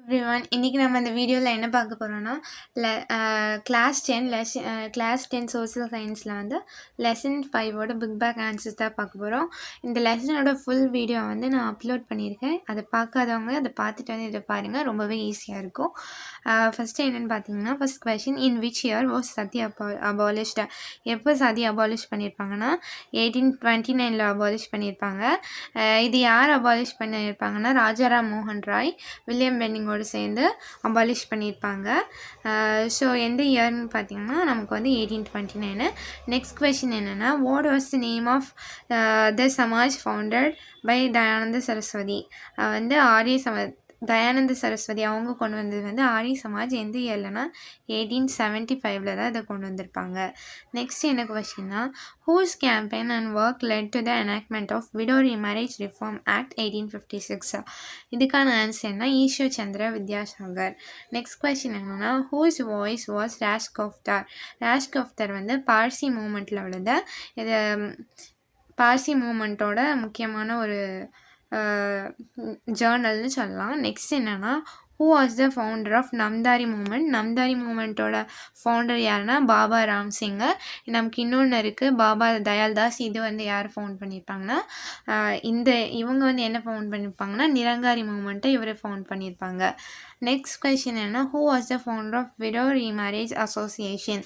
Everyone இன்னைக்கு நம்ம இந்த வீடியோவில் என்ன பார்க்க போகிறோம்னா கிளாஸ் 10 சோஷியல் சயின்ஸில் வந்து லெசன் 5ஓட புக் பேக் ஆன்சர்ஸ் தான் பார்க்க போகிறோம். இந்த லெசனோட ஃபுல் வீடியோ வந்து நான் அப்லோட் பண்ணியிருக்கேன். அதை பார்க்காதவங்க அதை பார்த்துட்டு வந்து இதை பாருங்கள், ரொம்பவே ஈஸியாக இருக்கும். ஃபஸ்ட்டு என்னென்னு பார்த்தீங்கன்னா, first question, in which year was சதி அபாலிஷ்டு? எப்போ சதி அபாலிஷ் பண்ணியிருப்பாங்கன்னா 1829 அபாலிஷ் பண்ணியிருப்பாங்க. இது யார் அபாலிஷ் பண்ணியிருப்பாங்கன்னா ராஜாராம் மோகன் ராய் வில்லியம் பென்னிங்கோடு சேர்ந்து அபாலிஷ் பண்ணியிருப்பாங்க. ஸோ எந்த இயர்னு பார்த்தீங்கன்னா நமக்கு வந்து 1829. நெக்ஸ்ட் கொஷின் என்னென்னா, what was the name of the Samaj founded by Dayananda Saraswati? வந்து தயானந்த சரஸ்வதி அவங்க கொண்டு வந்தது வந்து ஆரிய சமாஜ் எந்த இயர்லனா 1875 தான் இதை கொண்டு வந்திருப்பாங்க. நெக்ஸ்ட் என்ன கொஸ்டின்னா, whose campaign and work led to the enactment of widow remarriage reform act 1856? இதுக்கான ஆன்சர் என்ன, ஈஸ்வர் சந்திர வித்யாசாகர். நெக்ஸ்ட் கொஸ்டின் என்னன்னா, whose voice was Rast Goftar? Rast Goftar வந்து பார்சி மூமெண்ட்டில் உள்ளது. இது பார்சி மூமெண்ட்டோட முக்கியமான ஒரு ஜேர்னல்னு சொல்லலாம். நெக்ஸ்ட் என்னென்னா, who was the founder of Namdhari movement? Namdhari மூமெண்ட்டோட ஃபவுண்டர் யாருன்னா பாபா ராம்சிங். நமக்கு இன்னொன்று இருக்குது, பாபா தயால்தாஸ். இது வந்து யார் ஃபவுண்ட் பண்ணியிருப்பாங்கன்னா இவங்க வந்து என்ன ஃபவுண்ட் பண்ணியிருப்பாங்கன்னா நிரங்காரி மூமெண்ட்டை இவர் ஃபவுண்ட் பண்ணியிருப்பாங்க. நெக்ஸ்ட் கொஸ்டின் என்ன, who was the founder of widow remarriage association?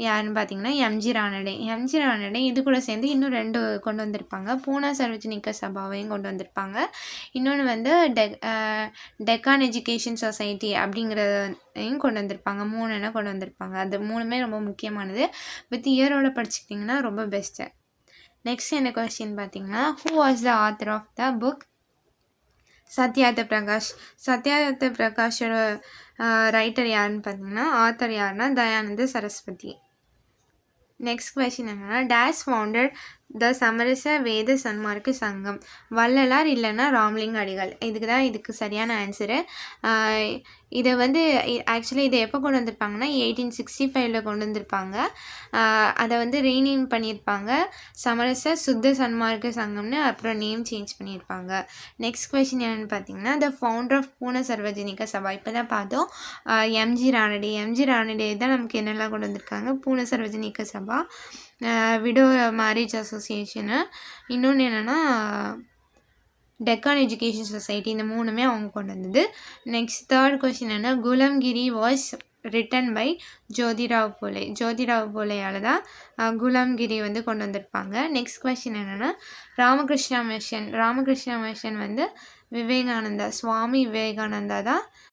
யாருன்னு பார்த்தீங்கன்னா எம்ஜி ரானடே. எம்ஜி ரானடே இது கூட சேர்ந்து இன்னும் 2 கொண்டு வந்திருப்பாங்க. பூனா சர்வஜனிக சபாவையும் கொண்டு வந்திருப்பாங்க. இன்னொன்று வந்து டெக்கான் எஜுகேஷன் சொசைட்டி அப்படிங்கிறதையும் கொண்டு வந்திருப்பாங்க. 3 கொண்டு வந்திருப்பாங்க. அது 3மே ரொம்ப முக்கியமானது. வித் இயரோட படிச்சுக்கிட்டிங்கன்னா ரொம்ப பெஸ்ட்டு. நெக்ஸ்ட் என்ன கொஸ்டின் பார்த்தீங்கன்னா, who was the author of the book Satyarth Prakash? Satyarth பிரகாஷோட ரைட்டர் யாருன்னு பார்த்தீங்கன்னா, ஆத்தர் யாருன்னா தயானந்த சரஸ்வதி. நெக்ஸ்ட் கொஸ்டின் என்னன்னா, dash founded the Samarasa Veda சன்மார்க்க சங்கம்? வள்ளலார் இல்லைன்னா ராம்லிங்க அடிகள். இதுக்கு சரியான ஆன்சரு. இதை வந்து ஆக்சுவலி இதை எப்போ கொண்டு வந்திருப்பாங்கன்னா 1865 கொண்டு வந்திருப்பாங்க. அதை வந்து ரீநேம் பண்ணியிருப்பாங்க, சமரச சுத்த சன்மார்க்க சங்கம்னு. அப்புறம் நேம் சேஞ்ச் பண்ணியிருப்பாங்க. நெக்ஸ்ட் கொஸ்டின் என்னென்னு பார்த்தீங்கன்னா, த ஃபவுண்டர் ஆஃப் பூன சர்வஜனிக சபா? இப்போ தான் பார்த்தோம், எம்ஜி ரானடே. எம்ஜி ரானடே தான் நமக்கு என்னெல்லாம் கொண்டு வந்திருக்காங்க, பூன சர்வஜனிக சபா, விடோ மேரேஜ் அசோசியேஷனு, இன்னொன்று என்னென்னா டெக்கான் எஜுகேஷன் சொசைட்டி. இந்த 3மே அவங்க கொண்டு வந்தது. நெக்ஸ்ட் தேர்ட் கொஸ்டின் என்ன, Gulamgiri was written by Jyotirao Phule. Jyotirao பூலேயால் தான் குலாம்கிரி வந்து கொண்டு வந்திருப்பாங்க. நெக்ஸ்ட் கொஸ்டின் என்னென்னா, ராமகிருஷ்ணா மிஷன். ராமகிருஷ்ணா மிஷன் வந்து விவேகானந்தா, சுவாமி விவேகானந்தா தான்